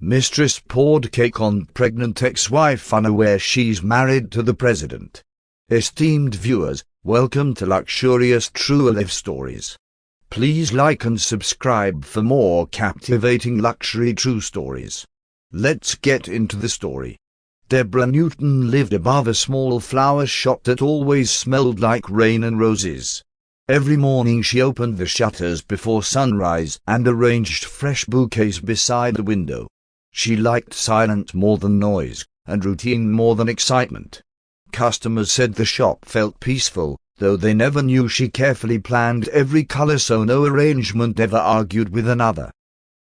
Mistress poured cake on pregnant ex-wife unaware she's married to the president. Esteemed viewers, welcome to luxurious true life stories. Please like and subscribe for more captivating luxury true stories. Let's get into the story. Deborah Newton lived above a small flower shop that always smelled like rain and roses. Every morning she opened the shutters before sunrise and arranged fresh bouquets beside the window. She liked silence more than noise, and routine more than excitement. Customers said the shop felt peaceful, though they never knew she carefully planned every color so no arrangement ever argued with another.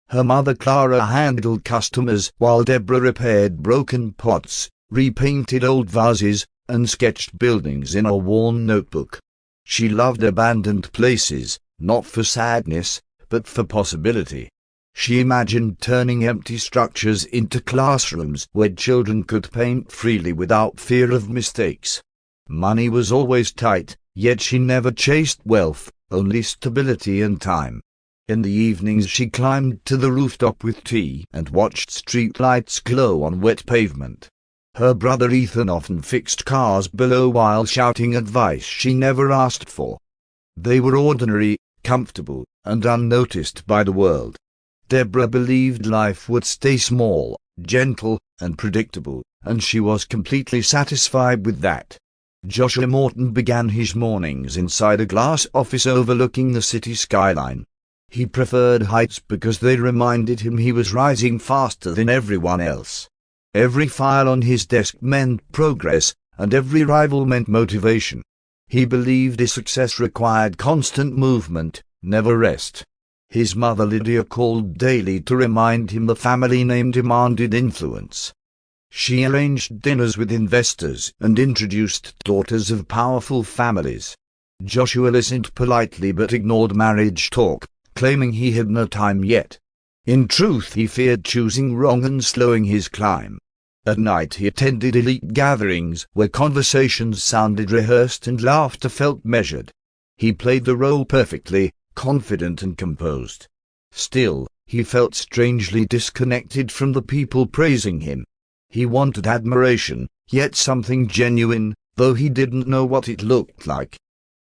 Her mother Clara handled customers while Deborah repaired broken pots, repainted old vases, and sketched buildings in a worn notebook. She loved abandoned places, not for sadness, but for possibility. She imagined turning empty structures into classrooms where children could paint freely without fear of mistakes. Money was always tight, yet she never chased wealth, only stability and time. In the evenings she climbed to the rooftop with tea and watched street lights glow on wet pavement. Her brother Ethan often fixed cars below while shouting advice she never asked for. They were ordinary, comfortable, and unnoticed by the world. Deborah believed life would stay small, gentle, and predictable, and she was completely satisfied with that. Joshua Morton began his mornings inside a glass office overlooking the city skyline. He preferred heights because they reminded him he was rising faster than everyone else. Every file on his desk meant progress, and every rival meant motivation. He believed his success required constant movement, never rest. His mother Lydia called daily to remind him the family name demanded influence. She arranged dinners with investors and introduced daughters of powerful families. Joshua listened politely but ignored marriage talk, claiming he had no time yet. In truth, he feared choosing wrong and slowing his climb. At night he attended elite gatherings where conversations sounded rehearsed and laughter felt measured. He played the role perfectly, confident and composed. Still, he felt strangely disconnected from the people praising him. He wanted admiration, yet something genuine, though he didn't know what it looked like.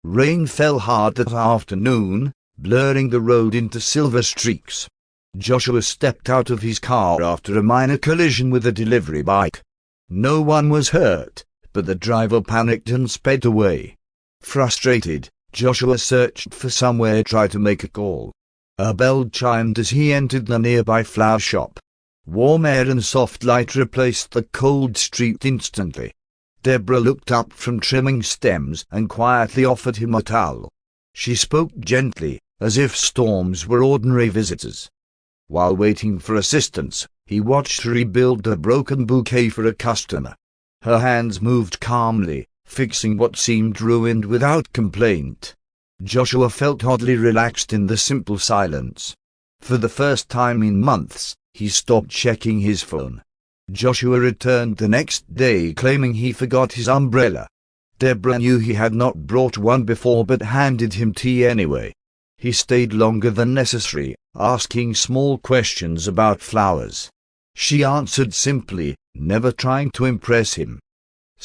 Rain fell hard that afternoon, blurring the road into silver streaks. Joshua stepped out of his car after a minor collision with a delivery bike. No one was hurt, but the driver panicked and sped away. Frustrated, Joshua searched for somewhere to try to make a call. A bell chimed as he entered the nearby flower shop. Warm air and soft light replaced the cold street instantly. Deborah looked up from trimming stems and quietly offered him a towel. She spoke gently, as if storms were ordinary visitors. While waiting for assistance, he watched her rebuild a broken bouquet for a customer. Her hands moved calmly, fixing what seemed ruined without complaint. Joshua felt oddly relaxed in the simple silence. For the first time in months, he stopped checking his phone. Joshua returned the next day claiming he forgot his umbrella. Deborah knew he had not brought one before but handed him tea anyway. He stayed longer than necessary, asking small questions about flowers. She answered simply, never trying to impress him.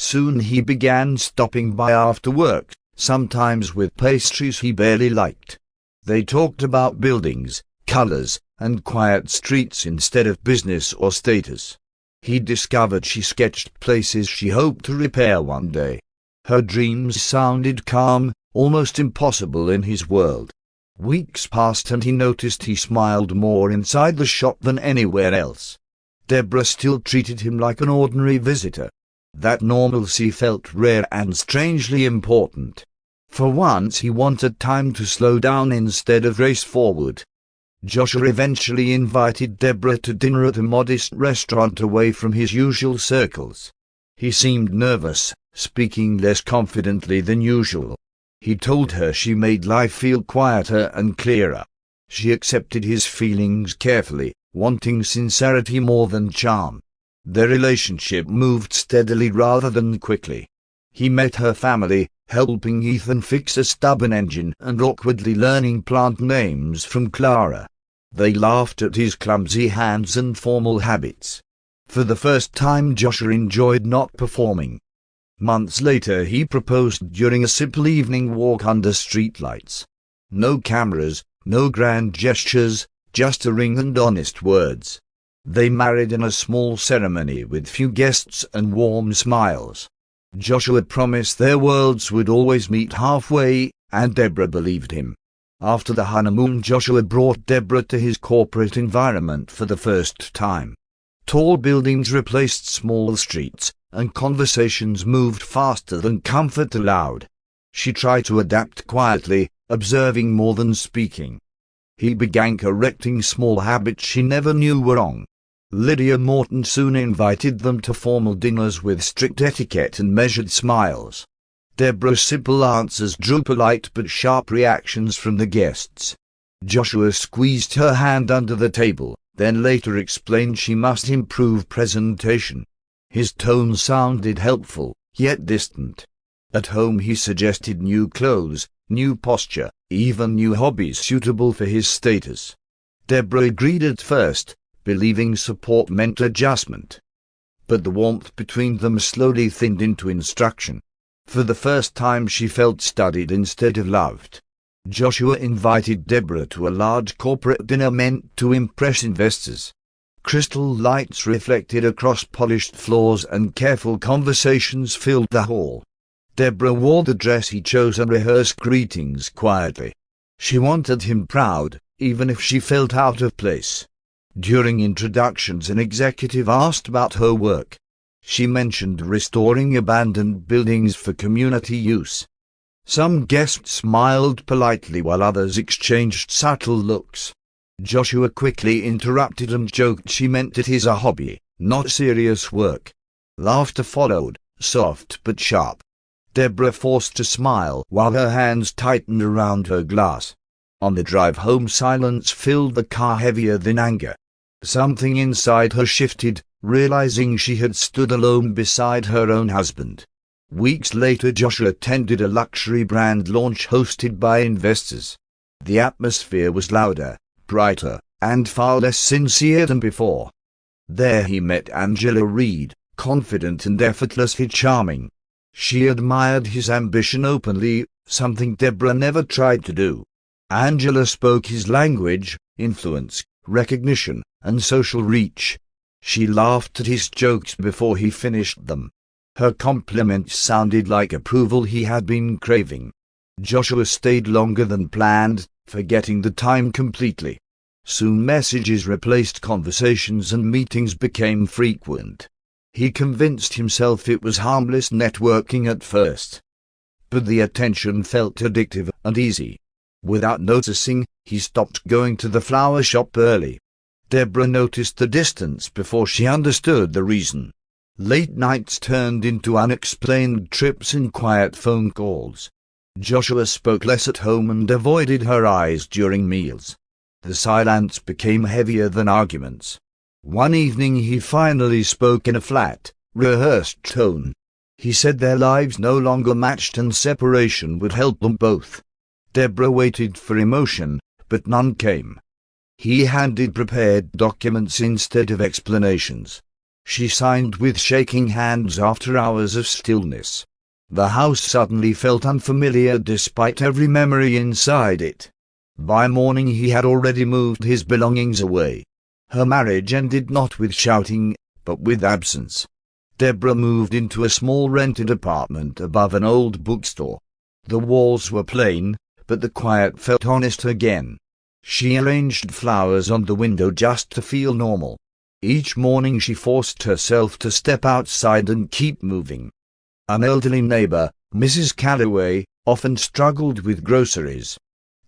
Soon he began stopping by after work, sometimes with pastries he barely liked. They talked about buildings, colors, and quiet streets instead of business or status. He discovered she sketched places she hoped to repair one day. Her dreams sounded calm, almost impossible in his world. Weeks passed and he noticed he smiled more inside the shop than anywhere else. Deborah still treated him like an ordinary visitor. That normalcy felt rare and strangely important. For once he wanted time to slow down instead of race forward. Joshua eventually invited Deborah to dinner at a modest restaurant away from his usual circles. He seemed nervous, speaking less confidently than usual. He told her she made life feel quieter and clearer. She accepted his feelings carefully, wanting sincerity more than charm. Their relationship moved steadily rather than quickly. He met her family, helping Ethan fix a stubborn engine and awkwardly learning plant names from Clara. They laughed at his clumsy hands and formal habits. For the first time Joshua enjoyed not performing. Months later he proposed during a simple evening walk under streetlights. No cameras, no grand gestures, just a ring and honest words. They married in a small ceremony with few guests and warm smiles. Joshua promised their worlds would always meet halfway, and Deborah believed him. After the honeymoon, Joshua brought Deborah to his corporate environment for the first time. Tall buildings replaced small streets, and conversations moved faster than comfort allowed. She tried to adapt quietly, observing more than speaking. He began correcting small habits she never knew were wrong. Lydia Morton soon invited them to formal dinners with strict etiquette and measured smiles. Deborah's simple answers drew polite but sharp reactions from the guests. Joshua squeezed her hand under the table, then later explained she must improve presentation. His tone sounded helpful, yet distant. At home he suggested new clothes, new posture, even new hobbies suitable for his status. Deborah agreed at first, believing support meant adjustment. But the warmth between them slowly thinned into instruction. For the first time she felt studied instead of loved. Joshua invited Deborah to a large corporate dinner meant to impress investors. Crystal lights reflected across polished floors and careful conversations filled the hall. Deborah wore the dress he chose and rehearsed greetings quietly. She wanted him proud, even if she felt out of place. During introductions, an executive asked about her work. She mentioned restoring abandoned buildings for community use. Some guests smiled politely while others exchanged subtle looks. Joshua quickly interrupted and joked she meant it is a hobby, not serious work. Laughter followed, soft but sharp. Deborah forced a smile while her hands tightened around her glass. On the drive home, silence filled the car heavier than anger. Something inside her shifted, realizing she had stood alone beside her own husband. Weeks later Joshua attended a luxury brand launch hosted by investors. The atmosphere was louder, brighter, and far less sincere than before. There he met Angela Reed, confident and effortlessly charming. She admired his ambition openly, something Deborah never tried to do. Angela spoke his language, influence, recognition, and social reach. She laughed at his jokes before he finished them. Her compliments sounded like approval he had been craving. Joshua stayed longer than planned, forgetting the time completely. Soon messages replaced conversations and meetings became frequent. He convinced himself it was harmless networking at first. But the attention felt addictive and easy. Without noticing, he stopped going to the flower shop early. Deborah noticed the distance before she understood the reason. Late nights turned into unexplained trips and quiet phone calls. Joshua spoke less at home and avoided her eyes during meals. The silence became heavier than arguments. One evening he finally spoke in a flat, rehearsed tone. He said their lives no longer matched and separation would help them both. Deborah waited for emotion, but none came. He handed prepared documents instead of explanations. She signed with shaking hands after hours of stillness. The house suddenly felt unfamiliar despite every memory inside it. By morning he had already moved his belongings away. Her marriage ended not with shouting, but with absence. Deborah moved into a small rented apartment above an old bookstore. The walls were plain, but the quiet felt honest again. She arranged flowers on the window just to feel normal. Each morning she forced herself to step outside and keep moving. An elderly neighbor, Mrs. Calloway, often struggled with groceries.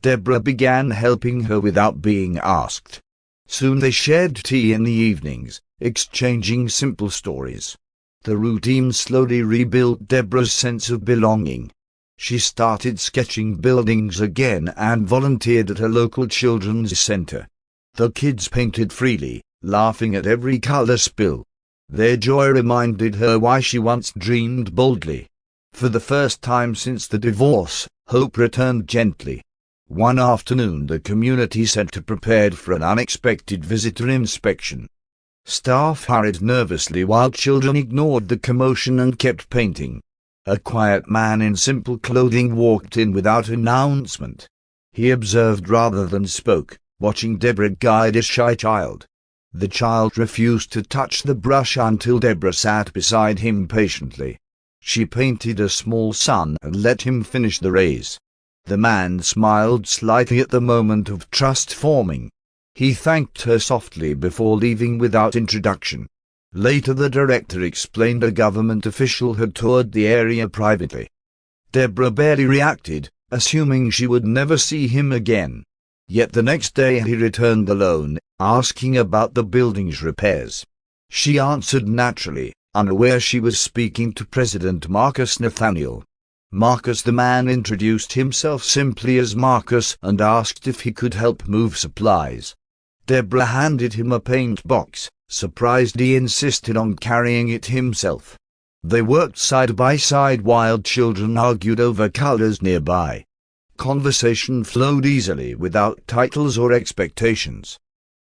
Deborah began helping her without being asked. Soon they shared tea in the evenings, exchanging simple stories. The routine slowly rebuilt Deborah's sense of belonging. She started sketching buildings again and volunteered at a local children's center. The kids painted freely, laughing at every color spill. Their joy reminded her why she once dreamed boldly. For the first time since the divorce, hope returned gently. One afternoon, the community center prepared for an unexpected visitor inspection. Staff hurried nervously while children ignored the commotion and kept painting. A quiet man in simple clothing walked in without announcement. He observed rather than spoke, watching Deborah guide a shy child. The child refused to touch the brush until Deborah sat beside him patiently. She painted a small sun and let him finish the rays. The man smiled slightly at the moment of trust forming. He thanked her softly before leaving without introduction. Later the director explained a government official had toured the area privately. Deborah barely reacted, assuming she would never see him again. Yet the next day he returned alone, asking about the building's repairs. She answered naturally, unaware she was speaking to President Marcus Nathaniel. Marcus the man introduced himself simply as Marcus and asked if he could help move supplies. Deborah handed him a paint box, surprised he insisted on carrying it himself. They worked side by side while children argued over colors nearby. Conversation flowed easily without titles or expectations.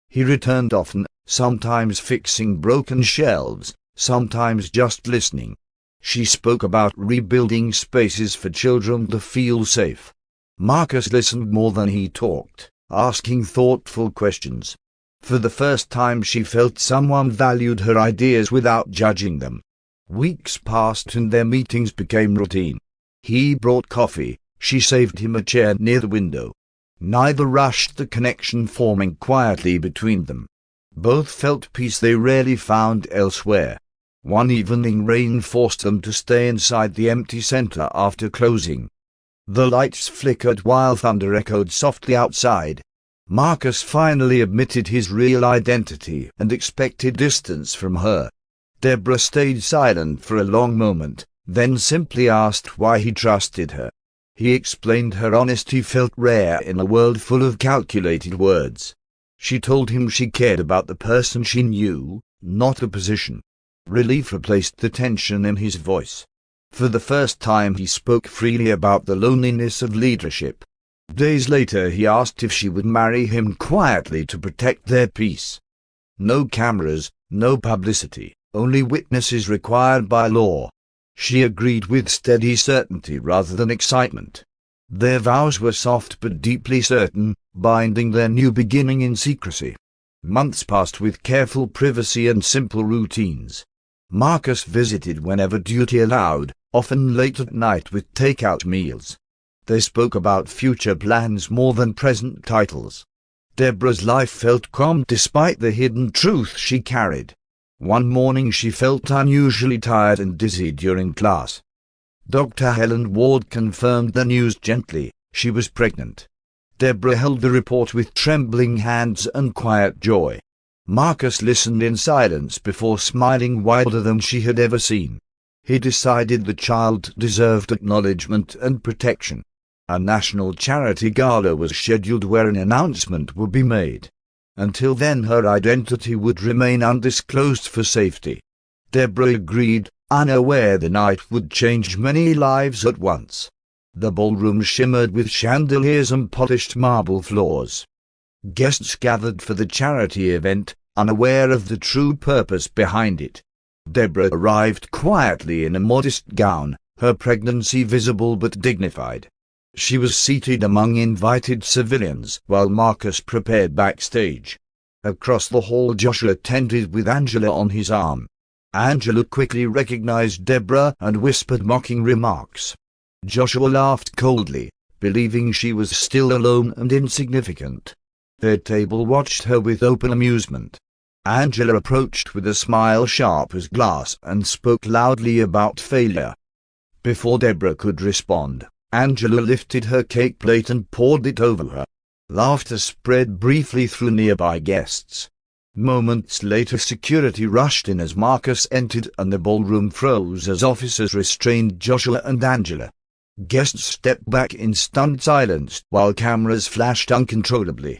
He returned often, sometimes fixing broken shelves, sometimes just listening. She spoke about rebuilding spaces for children to feel safe. Marcus listened more than he talked, asking thoughtful questions. For the first time she felt someone valued her ideas without judging them. Weeks passed and their meetings became routine. He brought coffee, she saved him a chair near the window. Neither rushed, the connection forming quietly between them. Both felt peace they rarely found elsewhere. One evening rain forced them to stay inside the empty center after closing. The lights flickered while thunder echoed softly outside. Marcus finally admitted his real identity and expected distance from her. Deborah stayed silent for a long moment, then simply asked why he trusted her. He explained her honesty felt rare in a world full of calculated words. She told him she cared about the person she knew, not a position. Relief replaced the tension in his voice. For the first time he spoke freely about the loneliness of leadership. Days later he asked if she would marry him quietly to protect their peace. No cameras, no publicity, only witnesses required by law. She agreed with steady certainty rather than excitement. Their vows were soft but deeply certain, binding their new beginning in secrecy. Months passed with careful privacy and simple routines. Marcus visited whenever duty allowed, often late at night with takeout meals. They spoke about future plans more than present titles. Deborah's life felt calm despite the hidden truth she carried. One morning she felt unusually tired and dizzy during class. Dr. Helen Ward confirmed the news gently. She was pregnant. Deborah held the report with trembling hands and quiet joy. Marcus listened in silence before smiling wider than she had ever seen. He decided the child deserved acknowledgement and protection. A national charity gala was scheduled where an announcement would be made. Until then her identity would remain undisclosed for safety. Deborah agreed, unaware the night would change many lives at once. The ballroom shimmered with chandeliers and polished marble floors. Guests gathered for the charity event, unaware of the true purpose behind it. Deborah arrived quietly in a modest gown, her pregnancy visible but dignified. She was seated among invited civilians while Marcus prepared backstage. Across the hall Joshua attended with Angela on his arm. Angela quickly recognized Deborah and whispered mocking remarks. Joshua laughed coldly, believing she was still alone and insignificant. Their table watched her with open amusement. Angela approached with a smile sharp as glass and spoke loudly about failure. Before Deborah could respond, Angela lifted her cake plate and poured it over her. Laughter spread briefly through nearby guests. Moments later security rushed in as Marcus entered and the ballroom froze as officers restrained Joshua and Angela. Guests stepped back in stunned silence while cameras flashed uncontrollably.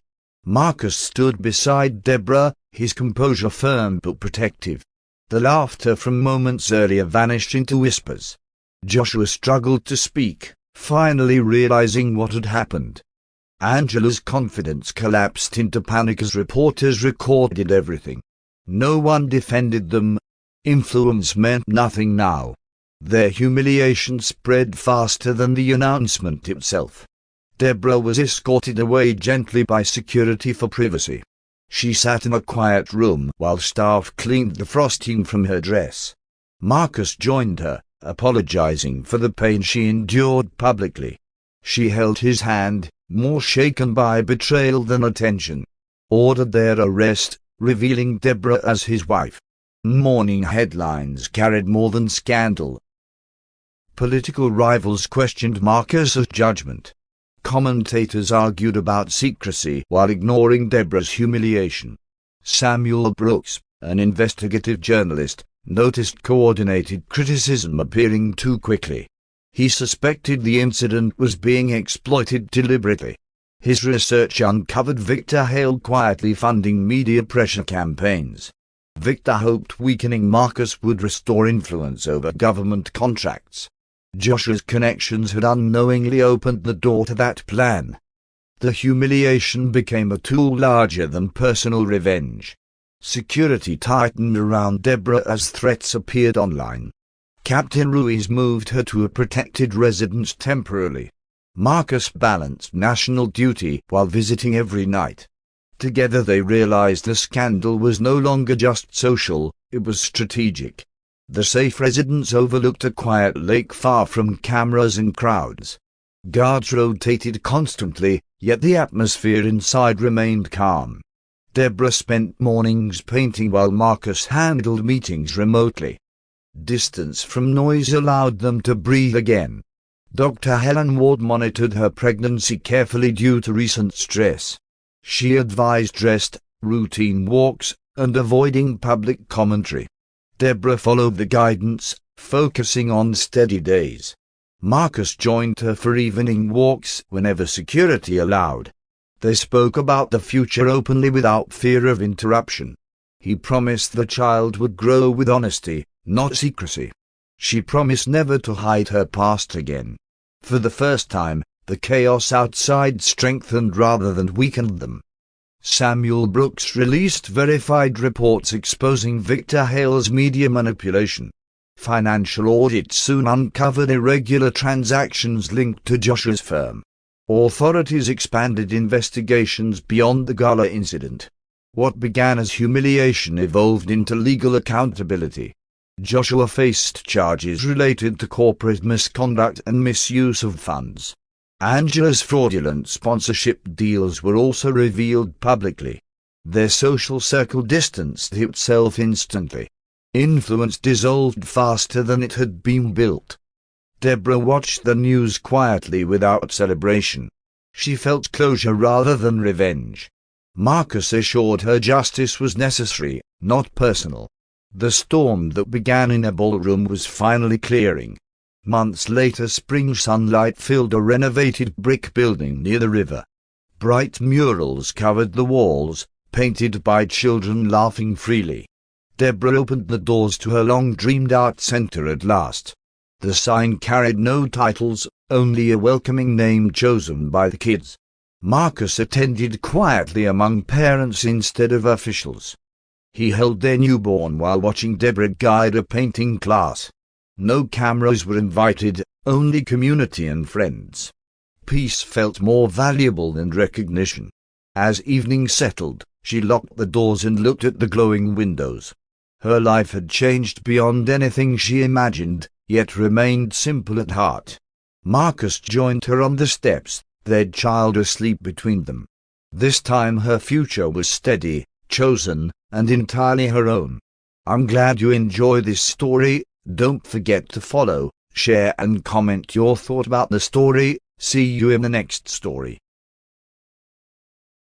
Marcus stood beside Deborah, his composure firm but protective. The laughter from moments earlier vanished into whispers. Joshua struggled to speak, finally realizing what had happened. Angela's confidence collapsed into panic as reporters recorded everything. No one defended them. Influence meant nothing now. Their humiliation spread faster than the announcement itself. Deborah was escorted away gently by security for privacy. She sat in a quiet room while staff cleaned the frosting from her dress. Marcus joined her, apologizing for the pain she endured publicly. She held his hand, more shaken by betrayal than attention. Ordered their arrest, revealing Deborah as his wife. Morning headlines carried more than scandal. Political rivals questioned Marcus's judgment. Commentators argued about secrecy while ignoring Deborah's humiliation. Samuel Brooks, an investigative journalist, noticed coordinated criticism appearing too quickly. He suspected the incident was being exploited deliberately. His research uncovered Victor Hale quietly funding media pressure campaigns. Victor hoped weakening Marcus would restore influence over government contracts. Joshua's connections had unknowingly opened the door to that plan. The humiliation became a tool larger than personal revenge. Security tightened around Deborah as threats appeared online. Captain Ruiz moved her to a protected residence temporarily. Marcus balanced national duty while visiting every night. Together they realized the scandal was no longer just social, it was strategic. The safe residence overlooked a quiet lake far from cameras and crowds. Guards rotated constantly, yet the atmosphere inside remained calm. Deborah spent mornings painting while Marcus handled meetings remotely. Distance from noise allowed them to breathe again. Dr. Helen Ward monitored her pregnancy carefully due to recent stress. She advised rest, routine walks, and avoiding public commentary. Deborah followed the guidance, focusing on steady days. Marcus joined her for evening walks whenever security allowed. They spoke about the future openly without fear of interruption. He promised the child would grow with honesty, not secrecy. She promised never to hide her past again. For the first time, the chaos outside strengthened rather than weakened them. Samuel Brooks released verified reports exposing Victor Hale's media manipulation. Financial audits soon uncovered irregular transactions linked to Joshua's firm. Authorities expanded investigations beyond the gala incident. What began as humiliation evolved into legal accountability. Joshua faced charges related to corporate misconduct and misuse of funds. Angela's fraudulent sponsorship deals were also revealed publicly. Their social circle distanced itself instantly. Influence dissolved faster than it had been built. Deborah watched the news quietly without celebration. She felt closure rather than revenge. Marcus assured her justice was necessary, not personal. The storm that began in a ballroom was finally clearing. Months later, spring sunlight filled a renovated brick building near the river. Bright murals covered the walls, painted by children laughing freely. Deborah opened the doors to her long-dreamed art center at last. The sign carried no titles, only a welcoming name chosen by the kids. Marcus attended quietly among parents instead of officials. He held their newborn while watching Deborah guide a painting class. No cameras were invited, only community and friends. Peace felt more valuable than recognition. As evening settled, she locked the doors and looked at the glowing windows. Her life had changed beyond anything she imagined, yet remained simple at heart. Marcus joined her on the steps, their child asleep between them. This time her future was steady, chosen, and entirely her own. I'm glad you enjoy this story. Don't forget to follow, share and comment your thought about the story. See you in the next story.